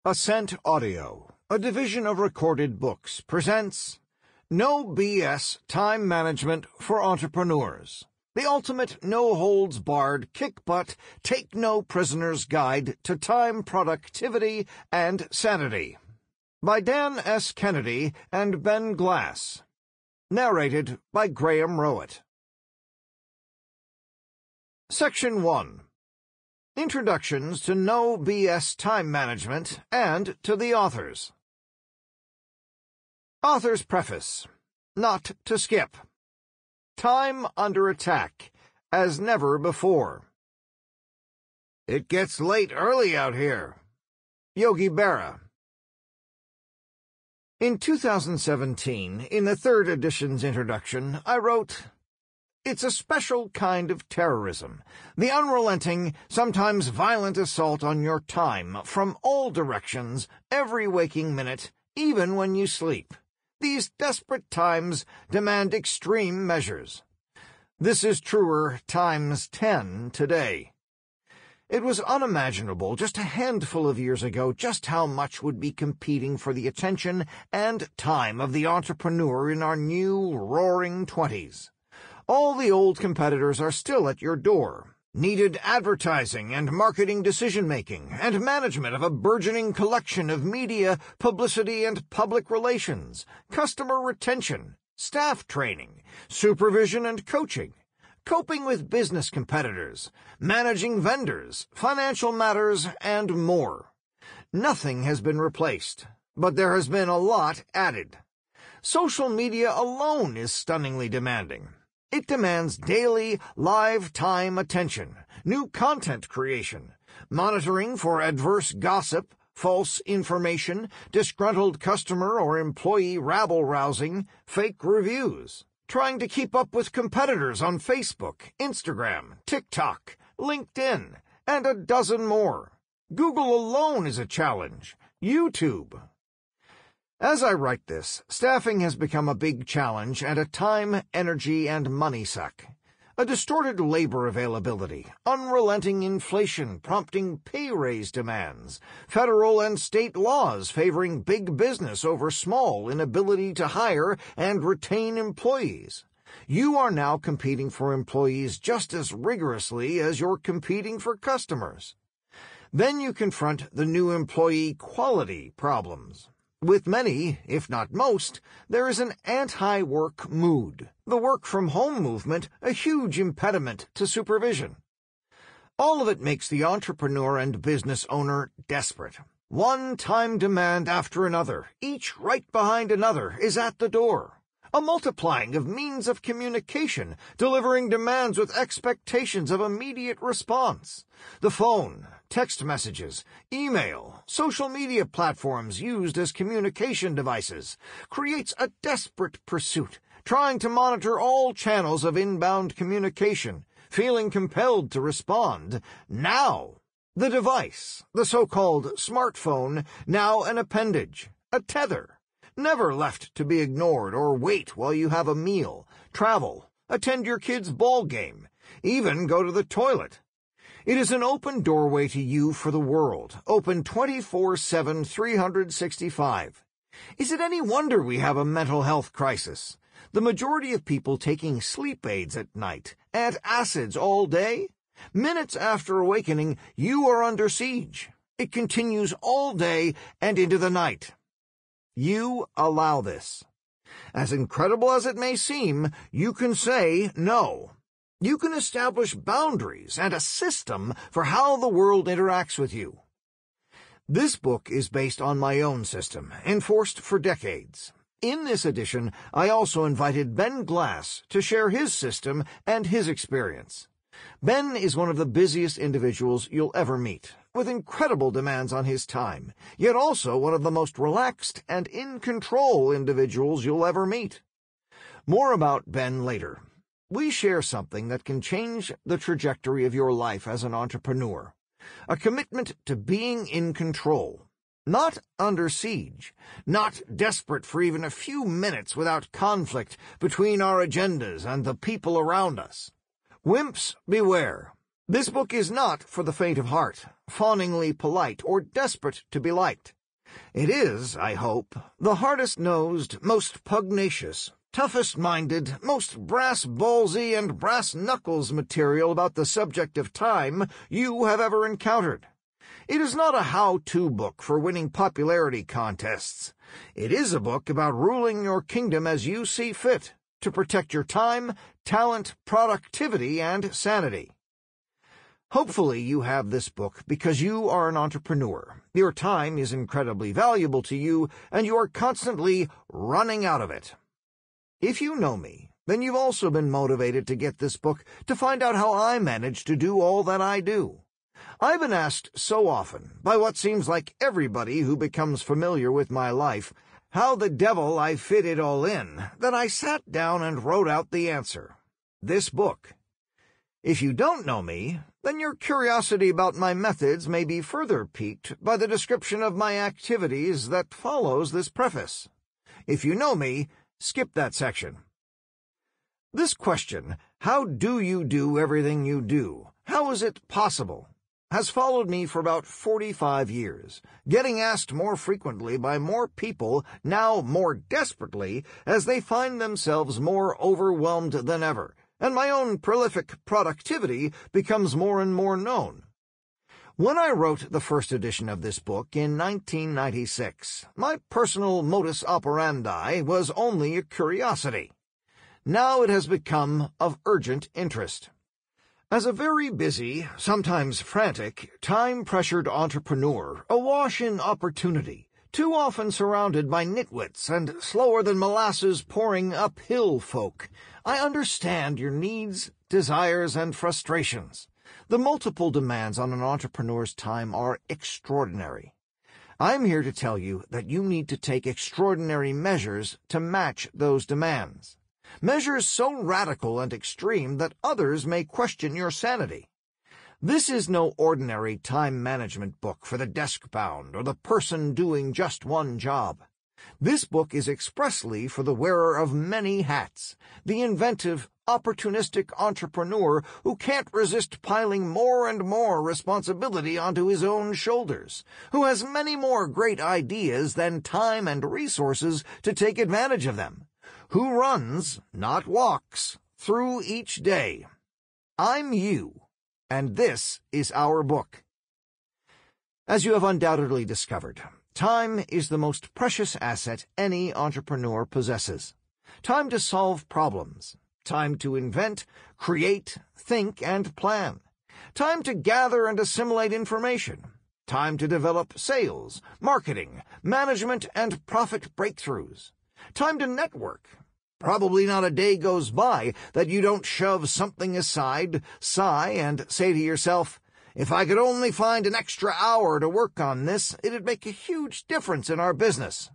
Ascent Audio, a division of Recorded Books, presents No BS Time Management for Entrepreneurs, the ultimate no-holds-barred, kick-butt, take-no-prisoners guide to time productivity and sanity. By Dan S. Kennedy and Ben Glass. Narrated by Graham Rowat. Section 1. Introductions to No BS Time Management and to the authors. Author's Preface. Not to skip. Time under attack, as never before. It gets late early out here. Yogi Berra. In 2017, in the third edition's introduction, I wrote, "It's a special kind of terrorism, the unrelenting, sometimes violent assault on your time from all directions, every waking minute, even when you sleep. These desperate times demand extreme measures. This is truer times 10 today. It was unimaginable just a handful of years ago just how much would be competing for the attention and time of the entrepreneur in our new, roaring 20s. All the old competitors are still at your door. Needed advertising and marketing decision-making and management of a burgeoning collection of media, publicity, and public relations, customer retention, staff training, supervision and coaching, coping with business competitors, managing vendors, financial matters, and more. Nothing has been replaced, but there has been a lot added. Social media alone is stunningly demanding. It demands daily, live-time attention, new content creation, monitoring for adverse gossip, false information, disgruntled customer or employee rabble-rousing, fake reviews, trying to keep up with competitors on Facebook, Instagram, TikTok, LinkedIn, and a dozen more. Google alone is a challenge. YouTube. As I write this, staffing has become a big challenge and a time, energy, and money suck. A distorted labor availability, unrelenting inflation prompting pay raise demands, federal and state laws favoring big business over small inability to hire and retain employees. You are now competing for employees just as rigorously as you're competing for customers. Then you confront the new employee quality problems. With many, if not most, there is an anti-work mood. The work-from-home movement a huge impediment to supervision. All of it makes the entrepreneur and business owner desperate. One time demand after another, each right behind another, is at the door. A multiplying of means of communication, delivering demands with expectations of immediate response. The phone, text messages, email, social media platforms used as communication devices, creates a desperate pursuit, trying to monitor all channels of inbound communication, feeling compelled to respond now. The device, the so-called smartphone, now an appendage, a tether. Never left to be ignored or wait while you have a meal, travel, attend your kid's ball game, even go to the toilet. It is an open doorway to you for the world, open 24/7, 365. Is it any wonder we have a mental health crisis? The majority of people taking sleep aids at night, antacids all day? Minutes after awakening, you are under siege. It continues all day and into the night. You allow this. As incredible as it may seem, you can say no. You can establish boundaries and a system for how the world interacts with you. This book is based on my own system, enforced for decades. In this edition, I also invited Ben Glass to share his system and his experience. Ben is one of the busiest individuals you'll ever meet, with incredible demands on his time, yet also one of the most relaxed and in-control individuals you'll ever meet. More about Ben later. We share something that can change the trajectory of your life as an entrepreneur. A commitment to being in control. Not under siege. Not desperate for even a few minutes without conflict between our agendas and the people around us. Wimps beware. This book is not for the faint of heart, fawningly polite, or desperate to be liked. It is, I hope, the hardest-nosed, most pugnacious, toughest-minded, most brass-ballsy and brass-knuckles material about the subject of time you have ever encountered. It is not a how-to book for winning popularity contests. It is a book about ruling your kingdom as you see fit, to protect your time, talent, productivity, and sanity. Hopefully you have this book because you are an entrepreneur. Your time is incredibly valuable to you, and you are constantly running out of it. If you know me, then you've also been motivated to get this book to find out how I manage to do all that I do. I've been asked so often, by what seems like everybody who becomes familiar with my life, how the devil I fit it all in, that I sat down and wrote out the answer. This book. If you don't know me, then your curiosity about my methods may be further piqued by the description of my activities that follows this preface. If you know me, skip that section. This question, how do you do everything you do? How is it possible? Has followed me for about 45 years, getting asked more frequently by more people, now more desperately, as they find themselves more overwhelmed than ever, and my own prolific productivity becomes more and more known. When I wrote the first edition of this book in 1996, my personal modus operandi was only a curiosity. Now it has become of urgent interest. As a very busy, sometimes frantic, time-pressured entrepreneur, awash in opportunity, too often surrounded by nitwits and slower-than-molasses-pouring uphill folk, I understand your needs, desires, and frustrations. The multiple demands on an entrepreneur's time are extraordinary. I'm here to tell you that you need to take extraordinary measures to match those demands. Measures so radical and extreme that others may question your sanity. This is no ordinary time management book for the desk-bound or the person doing just one job. This book is expressly for the wearer of many hats, the inventive, opportunistic entrepreneur who can't resist piling more and more responsibility onto his own shoulders, who has many more great ideas than time and resources to take advantage of them, who runs, not walks, through each day. I'm you, and this is our book. As you have undoubtedly discovered, time is the most precious asset any entrepreneur possesses. Time to solve problems. Time to invent, create, think, and plan. Time to gather and assimilate information. Time to develop sales, marketing, management, and profit breakthroughs. Time to network. Probably not a day goes by that you don't shove something aside, sigh, and say to yourself, if I could only find an extra hour to work on this, it'd make a huge difference in our business.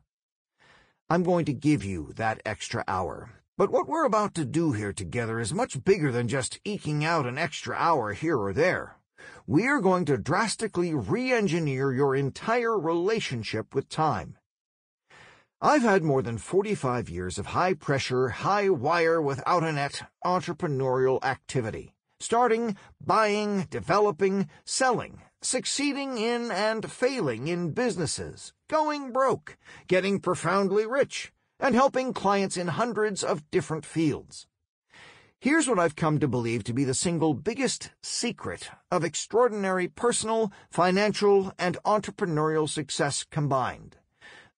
I'm going to give you that extra hour. But what we're about to do here together is much bigger than just eking out an extra hour here or there. We are going to drastically re-engineer your entire relationship with time. I've had more than 45 years of high-pressure, high-wire, without-a-net entrepreneurial activity, starting, buying, developing, selling, succeeding in and failing in businesses, going broke, getting profoundly rich, and helping clients in hundreds of different fields. Here's what I've come to believe to be the single biggest secret of extraordinary personal, financial, and entrepreneurial success combined: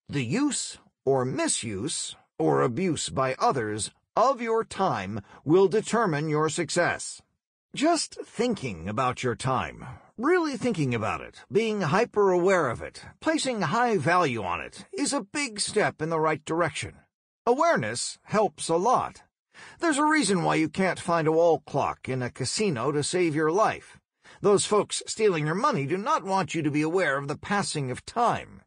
the use or misuse, or abuse by others, of your time will determine your success. Just thinking about your time, really thinking about it, being hyper-aware of it, placing high value on it, is a big step in the right direction. Awareness helps a lot. There's a reason why you can't find a wall clock in a casino to save your life. Those folks stealing your money do not want you to be aware of the passing of time.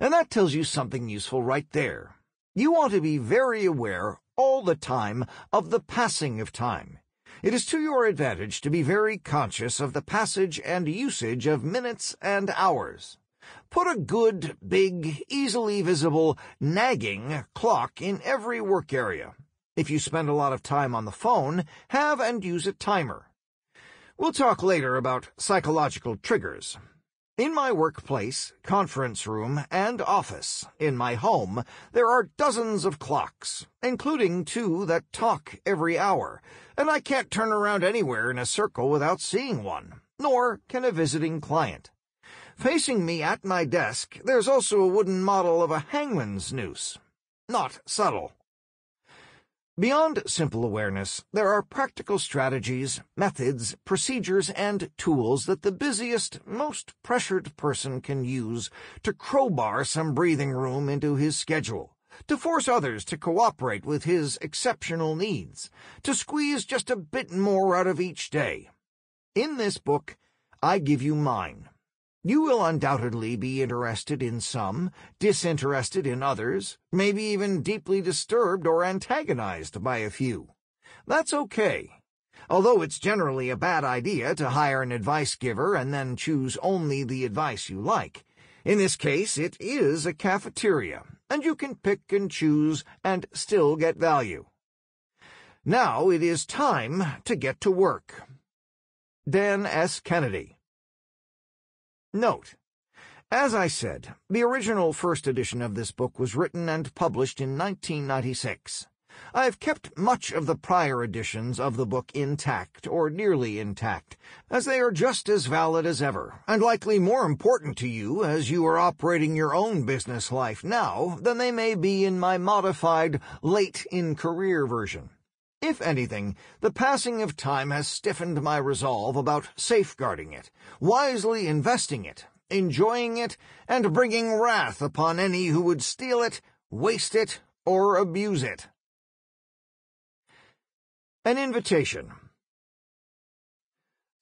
And that tells you something useful right there. You want to be very aware all the time of the passing of time. It is to your advantage to be very conscious of the passage and usage of minutes and hours. Put a good, big, easily visible, nagging clock in every work area. If you spend a lot of time on the phone, have and use a timer. We'll talk later about psychological triggers. In my workplace, conference room, and office, in my home, there are dozens of clocks, including 2 that talk every hour, and I can't turn around anywhere in a circle without seeing one, nor can a visiting client. Facing me at my desk, there's also a wooden model of a hangman's noose. Not subtle. Beyond simple awareness, there are practical strategies, methods, procedures, and tools that the busiest, most pressured person can use to crowbar some breathing room into his schedule, to force others to cooperate with his exceptional needs, to squeeze just a bit more out of each day. In this book, I give you mine. You will undoubtedly be interested in some, disinterested in others, maybe even deeply disturbed or antagonized by a few. That's okay. Although it's generally a bad idea to hire an advice giver and then choose only the advice you like. In this case, it is a cafeteria, and you can pick and choose and still get value. Now it is time to get to work. Dan S. Kennedy. Note: as I said, the original first edition of this book was written and published in 1996. I have kept much of the prior editions of the book intact, or nearly intact, as they are just as valid as ever, and likely more important to you as you are operating your own business life now than they may be in my modified, late-in-career version. If anything, the passing of time has stiffened my resolve about safeguarding it, wisely investing it, enjoying it, and bringing wrath upon any who would steal it, waste it, or abuse it. An invitation.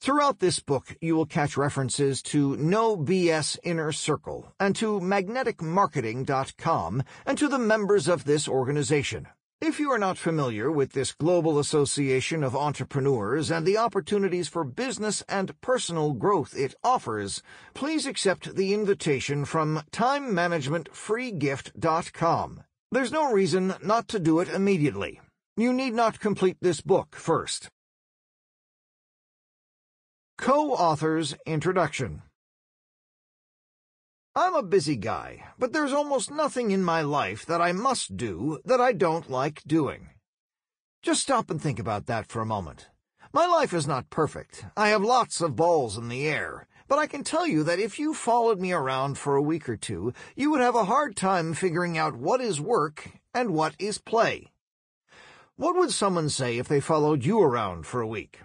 Throughout this book, you will catch references to No BS Inner Circle and to magneticmarketing.com and to the members of this organization. If you are not familiar with this global association of entrepreneurs and the opportunities for business and personal growth it offers, please accept the invitation from timemanagementfreegift.com. There's no reason not to do it immediately. You need not complete this book first. Co-author's Introduction. I'm a busy guy, but there's almost nothing in my life that I must do that I don't like doing. Just stop and think about that for a moment. My life is not perfect. I have lots of balls in the air, but I can tell you that if you followed me around for a week or two, you would have a hard time figuring out what is work and what is play. What would someone say if they followed you around for a week?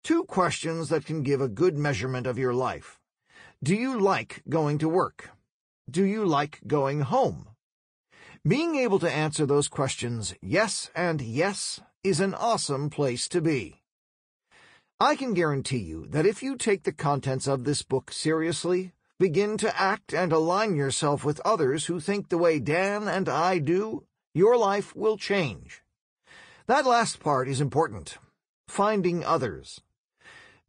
2 questions that can give a good measurement of your life. Do you like going to work? Do you like going home? Being able to answer those questions yes and yes is an awesome place to be. I can guarantee you that if you take the contents of this book seriously, begin to act and align yourself with others who think the way Dan and I do, your life will change. That last part is important. Finding others.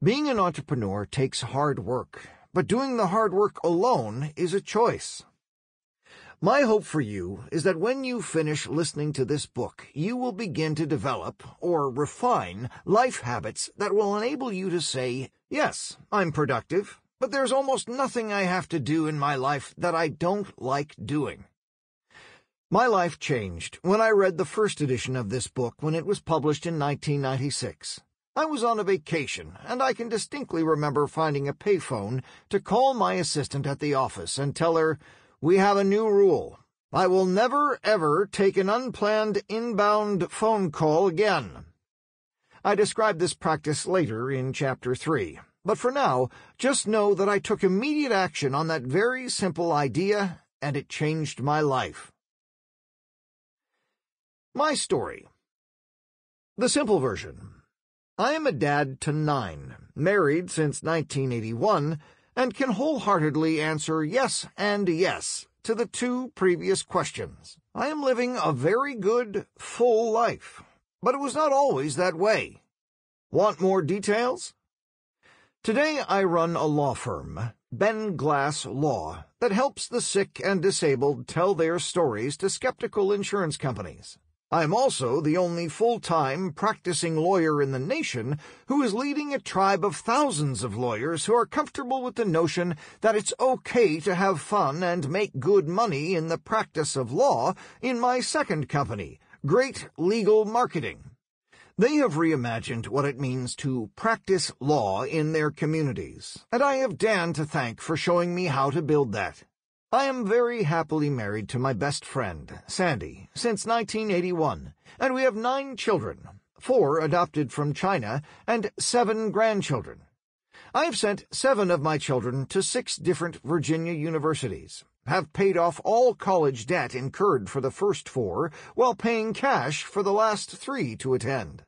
Being an entrepreneur takes hard work, but doing the hard work alone is a choice. My hope for you is that when you finish listening to this book, you will begin to develop, or refine, life habits that will enable you to say, yes, I'm productive, but there's almost nothing I have to do in my life that I don't like doing. My life changed when I read the first edition of this book when it was published in 1996. I was on a vacation, and I can distinctly remember finding a payphone to call my assistant at the office and tell her, "We have a new rule. I will never, ever take an unplanned inbound phone call again." I describe this practice later in Chapter 3, but for now, just know that I took immediate action on that very simple idea, and it changed my life. My story. The simple version. I am a dad to 9, married since 1981, and can wholeheartedly answer yes and yes to the 2 previous questions. I am living a very good, full life, but it was not always that way. Want more details? Today I run a law firm, Ben Glass Law, that helps the sick and disabled tell their stories to skeptical insurance companies. I am also the only full-time practicing lawyer in the nation who is leading a tribe of thousands of lawyers who are comfortable with the notion that it's okay to have fun and make good money in the practice of law in my second company, Great Legal Marketing. They have reimagined what it means to practice law in their communities, and I have Dan to thank for showing me how to build that. I am very happily married to my best friend, Sandy, since 1981, and we have 9 children, 4 adopted from China, and 7 grandchildren. I have sent 7 of my children to 6 different Virginia universities, have paid off all college debt incurred for the first 4, while paying cash for the last 3 to attend.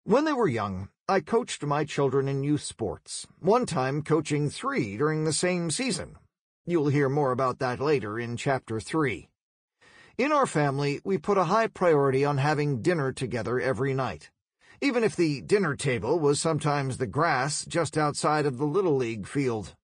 When they were young, I coached my children in youth sports, one time coaching 3 during the same season. You'll hear more about that later in Chapter 3. In our family, we put a high priority on having dinner together every night, even if the dinner table was sometimes the grass just outside of the Little League field.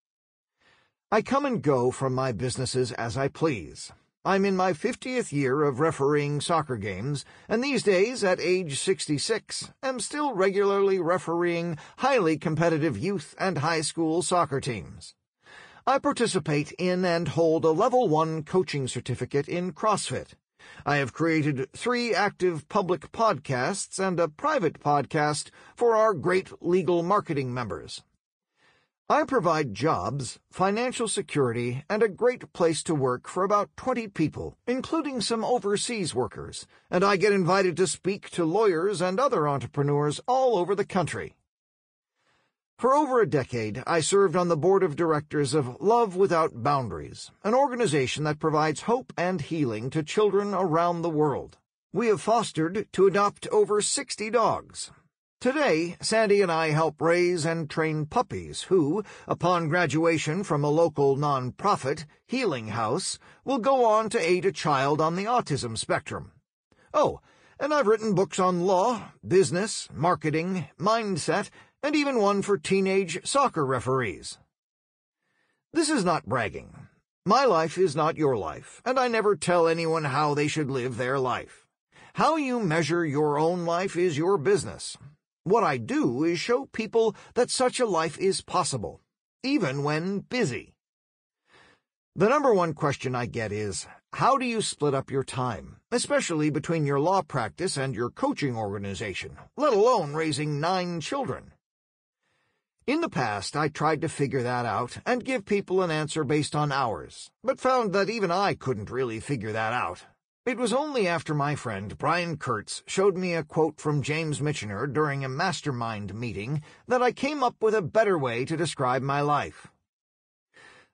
I come and go from my businesses as I please. I'm in my 50th year of refereeing soccer games, and these days, at age 66, am still regularly refereeing highly competitive youth and high school soccer teams. I participate in and hold a Level 1 coaching certificate in CrossFit. I have created 3 active public podcasts and a private podcast for our Great Legal Marketing members. I provide jobs, financial security, and a great place to work for about 20 people, including some overseas workers, and I get invited to speak to lawyers and other entrepreneurs all over the country. For over a decade, I served on the board of directors of Love Without Boundaries, an organization that provides hope and healing to children around the world. We have fostered to adopt over 60 dogs. Today, Sandy and I help raise and train puppies who, upon graduation from a local non-profit, Healing House, will go on to aid a child on the autism spectrum. Oh, and I've written books on law, business, marketing, mindset, and even one for teenage soccer referees. This is not bragging. My life is not your life, and I never tell anyone how they should live their life. How you measure your own life is your business. What I do is show people that such a life is possible, even when busy. The number one question I get is, how do you split up your time, especially between your law practice and your coaching organization, let alone raising 9 children? In the past, I tried to figure that out and give people an answer based on hours, but found that even I couldn't really figure that out. It was only after my friend Brian Kurtz showed me a quote from James Michener during a mastermind meeting that I came up with a better way to describe my life.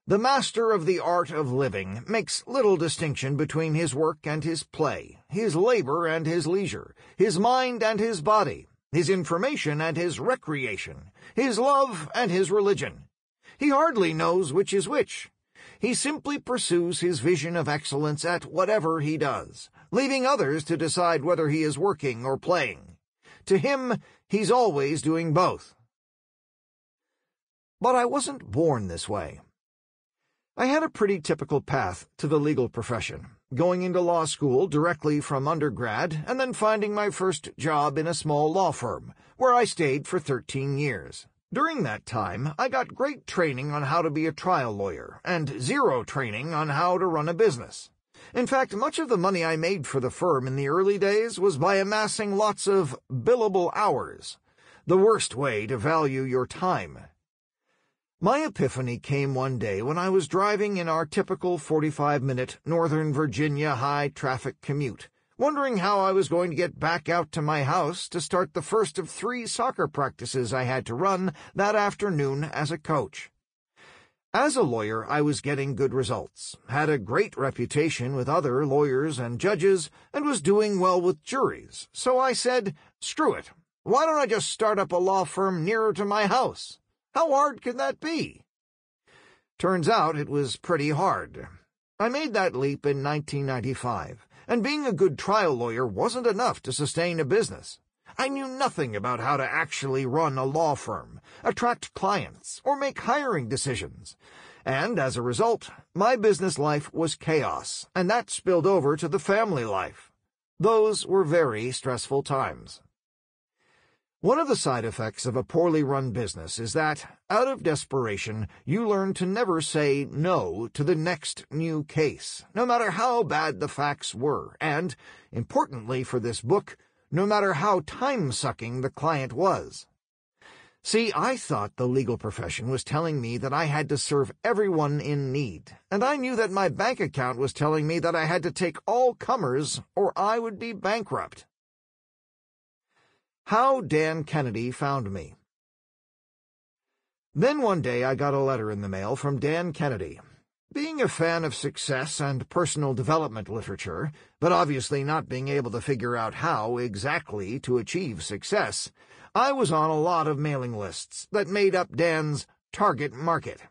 The master of the art of living makes little distinction between his work and his play, his labor and his leisure, his mind and his body, his information and his recreation, his love and his religion. He hardly knows which is which. He simply pursues his vision of excellence at whatever he does, leaving others to decide whether he is working or playing. To him, he's always doing both. But I wasn't born this way. I had a pretty typical path to the legal profession, going into law school directly from undergrad and then finding my first job in a small law firm, where I stayed for 13 years. During that time, I got great training on how to be a trial lawyer and 0 training on how to run a business. In fact, much of the money I made for the firm in the early days was by amassing lots of billable hours, the worst way to value your time. My epiphany came one day when I was driving in our typical 45-minute Northern Virginia high-traffic commute, wondering how I was going to get back out to my house to start the first of 3 soccer practices I had to run that afternoon as a coach. As a lawyer, I was getting good results, had a great reputation with other lawyers and judges, and was doing well with juries, so I said, screw it, why don't I just start up a law firm nearer to my house? How hard can that be? Turns out it was pretty hard. I made that leap in 1995, and being a good trial lawyer wasn't enough to sustain a business. I knew nothing about how to actually run a law firm, attract clients, or make hiring decisions. And as a result, my business life was chaos, and that spilled over to the family life. Those were very stressful times. One of the side effects of a poorly run business is that, out of desperation, you learn to never say no to the next new case, no matter how bad the facts were, and, importantly for this book, no matter how time-sucking the client was. See, I thought the legal profession was telling me that I had to serve everyone in need, and I knew that my bank account was telling me that I had to take all comers or I would be bankrupt. How Dan Kennedy Found Me. Then one day I got a letter in the mail from Dan Kennedy. Being a fan of success and personal development literature, but obviously not being able to figure out how exactly to achieve success, I was on a lot of mailing lists that made up Dan's target market.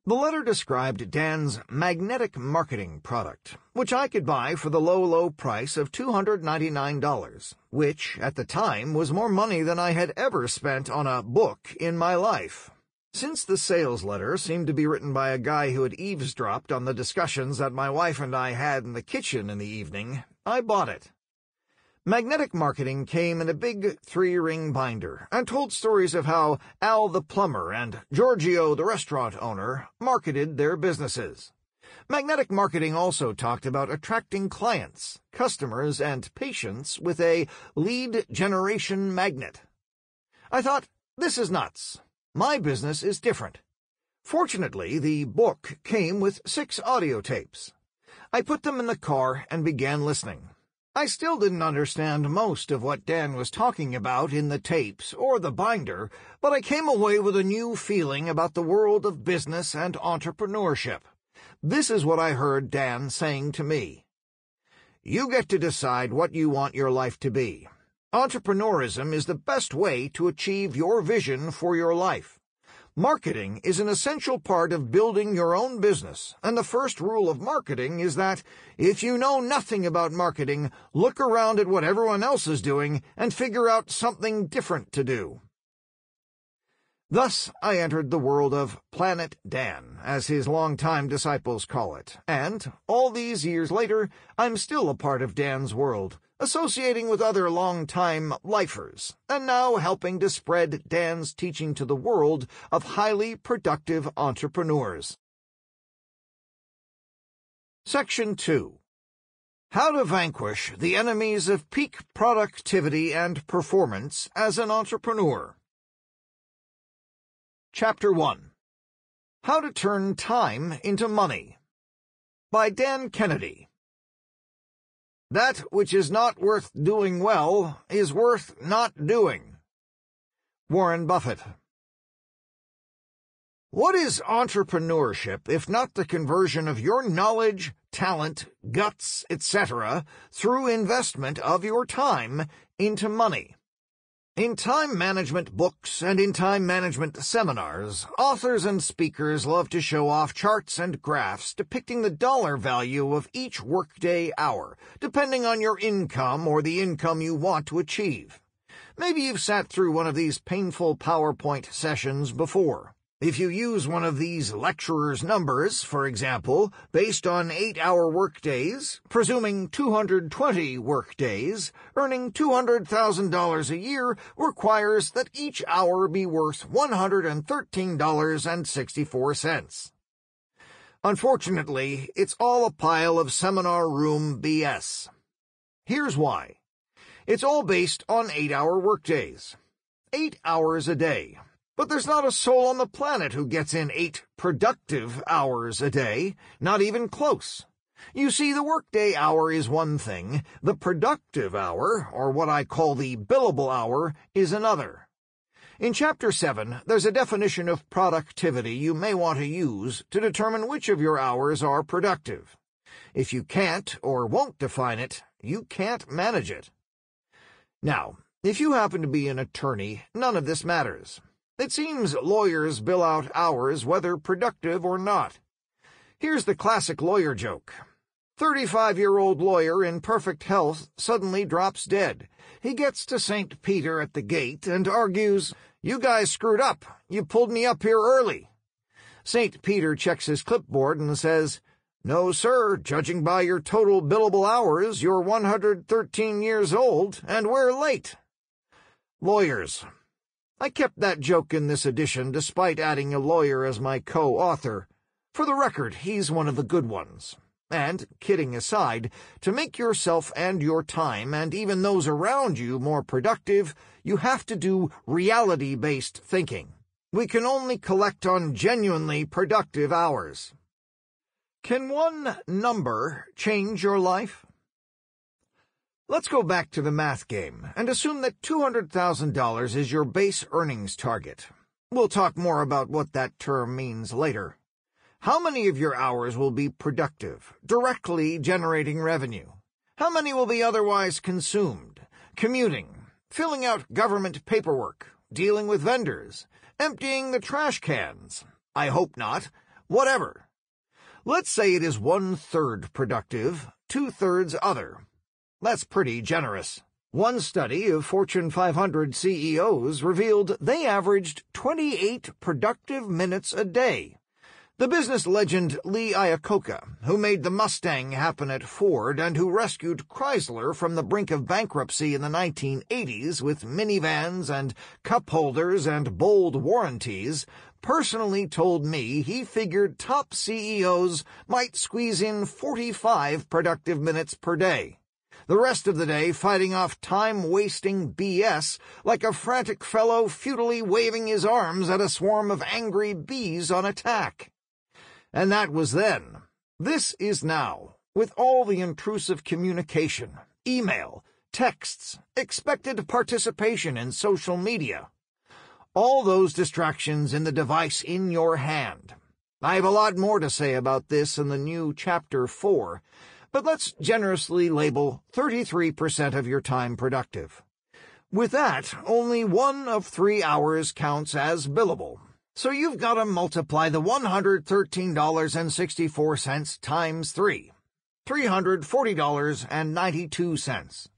The letter described Dan's magnetic marketing product, which I could buy for the low price of $299, which, at the time, was more money than I had ever spent on a book in my life. Since the sales letter seemed to be written by a guy who had eavesdropped on the discussions that my wife and I had in the kitchen in the evening, I bought it. Magnetic marketing came in a big 3-ring binder and told stories of how Al the plumber and Giorgio the restaurant owner marketed their businesses. Magnetic marketing also talked about attracting clients, customers, and patients with a lead generation magnet. I thought, this is nuts. My business is different. Fortunately, the book came with 6 audio tapes. I put them in the car and began listening. I still didn't understand most of what Dan was talking about in the tapes or the binder, but I came away with a new feeling about the world of business and entrepreneurship. This is what I heard Dan saying to me. You get to decide what you want your life to be. Entrepreneurism is the best way to achieve your vision for your life. Marketing is an essential part of building your own business, and the first rule of marketing is that if you know nothing about marketing, look around at what everyone else is doing and figure out something different to do. Thus, I entered the world of Planet Dan, as his longtime disciples call it, and, all these years later, I'm still a part of Dan's world, associating with other long-time lifers, and now helping to spread Dan's teaching to the world of highly productive entrepreneurs. Section 2. How to vanquish the enemies of peak productivity and performance as an entrepreneur. Chapter 1. How to Turn Time into Money. By Dan Kennedy. That which is not worth doing well is worth not doing. Warren Buffett. What is entrepreneurship if not the conversion of your knowledge, talent, guts, etc., through investment of your time into money? In time management books and in time management seminars, authors and speakers love to show off charts and graphs depicting the dollar value of each workday hour, depending on your income or the income you want to achieve. Maybe you've sat through one of these painful PowerPoint sessions before. If you use one of these lecturers' numbers, for example, based on 8-hour workdays, presuming 220 workdays, earning $200,000 a year requires that each hour be worth $113.64. Unfortunately, it's all a pile of seminar room BS. Here's why. It's all based on 8-hour workdays. 8 hours a day. But there's not a soul on the planet who gets in 8 productive hours a day, not even close. You see, the workday hour is one thing, the productive hour, or what I call the billable hour, is another. In Chapter 7, there's a definition of productivity you may want to use to determine which of your hours are productive. If you can't or won't define it, you can't manage it. Now, if you happen to be an attorney, none of this matters. It seems lawyers bill out hours whether productive or not. Here's the classic lawyer joke. 35-year-old lawyer in perfect health suddenly drops dead. He gets to St. Peter at the gate and argues, "You guys screwed up. You pulled me up here early." St. Peter checks his clipboard and says, No, sir, judging by your total billable hours, you're 113 years old, and we're late. Lawyers. I kept that joke in this edition despite adding a lawyer as my co-author. For the record, he's one of the good ones. And, kidding aside, to make yourself and your time and even those around you more productive, you have to do reality-based thinking. We can only collect on genuinely productive hours. Can one number change your life? Let's go back to the math game and assume that $200,000 is your base earnings target. We'll talk more about what that term means later. How many of your hours will be productive, directly generating revenue? How many will be otherwise consumed, commuting, filling out government paperwork, dealing with vendors, emptying the trash cans? I hope not. Whatever. Let's say it is 1/3 productive, 2/3 other. That's pretty generous. One study of Fortune 500 CEOs revealed they averaged 28 productive minutes a day. The business legend Lee Iacocca, who made the Mustang happen at Ford and who rescued Chrysler from the brink of bankruptcy in the 1980s with minivans and cup holders and bold warranties, personally told me he figured top CEOs might squeeze in 45 productive minutes per day. The rest of the day fighting off time-wasting BS like a frantic fellow futilely waving his arms at a swarm of angry bees on attack. And that was then. This is now, with all the intrusive communication, email, texts, expected participation in social media. All those distractions in the device in your hand. I have a lot more to say about this in the new Chapter 4, but let's generously label 33% of your time productive. With that, only 1 of 3 hours counts as billable. So you've got to multiply the $113.64 times 3, $340.92.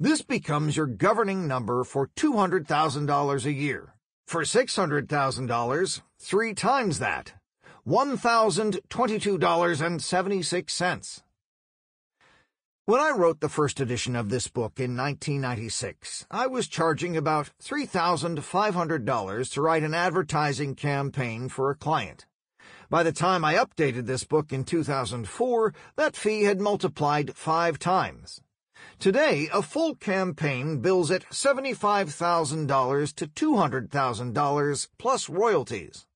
This becomes your governing number for $200,000 a year. For $600,000, 3 times that, $1,022.76. When I wrote the first edition of this book in 1996, I was charging about $3,500 to write an advertising campaign for a client. By the time I updated this book in 2004, that fee had multiplied 5 times. Today, a full campaign bills at $75,000 to $200,000 plus royalties.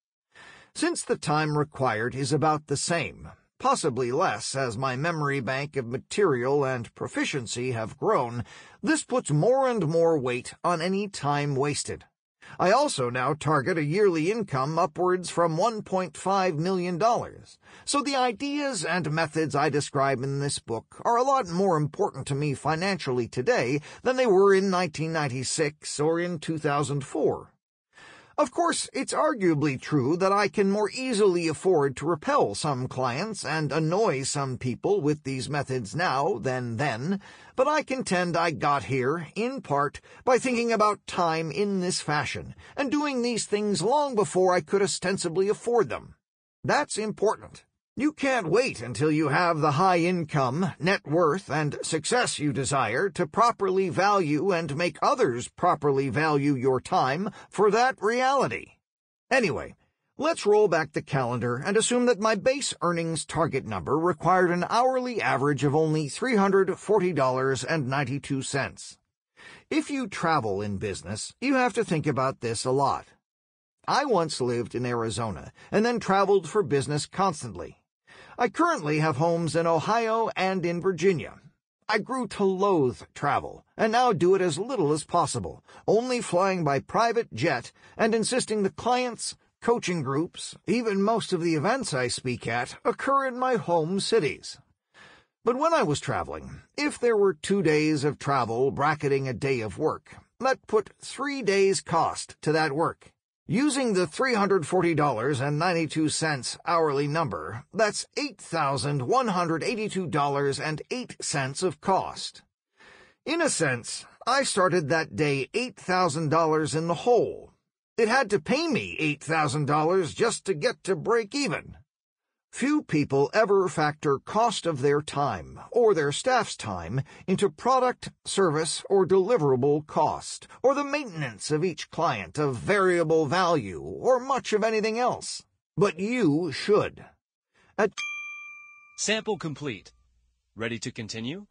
Since the time required is about the same, possibly less as my memory bank of material and proficiency have grown, this puts more and more weight on any time wasted. I also now target a yearly income upwards from $1.5 million, so the ideas and methods I describe in this book are a lot more important to me financially today than they were in 1996 or in 2004. Of course, it's arguably true that I can more easily afford to repel some clients and annoy some people with these methods now than then, but I contend I got here, in part, by thinking about time in this fashion, and doing these things long before I could ostensibly afford them. That's important. You can't wait until you have the high income, net worth, and success you desire to properly value and make others properly value your time for that reality. Anyway, let's roll back the calendar and assume that my base earnings target number required an hourly average of only $340.92. If you travel in business, you have to think about this a lot. I once lived in Arizona and then traveled for business constantly. I currently have homes in Ohio and in Virginia. I grew to loathe travel, and now do it as little as possible, only flying by private jet and insisting the clients, coaching groups, even most of the events I speak at, occur in my home cities. But when I was traveling, if there were 2 days of travel bracketing a day of work, that put 3 days' cost to that work. Using the $340.92 hourly number, that's $8,182.08 of cost. In a sense, I started that day $8,000 in the hole. It had to pay me $8,000 just to get to break even. Few people ever factor cost of their time, or their staff's time, into product, service, or deliverable cost, or the maintenance of each client of variable value, or much of anything else. But you should. Sample complete. Ready to continue?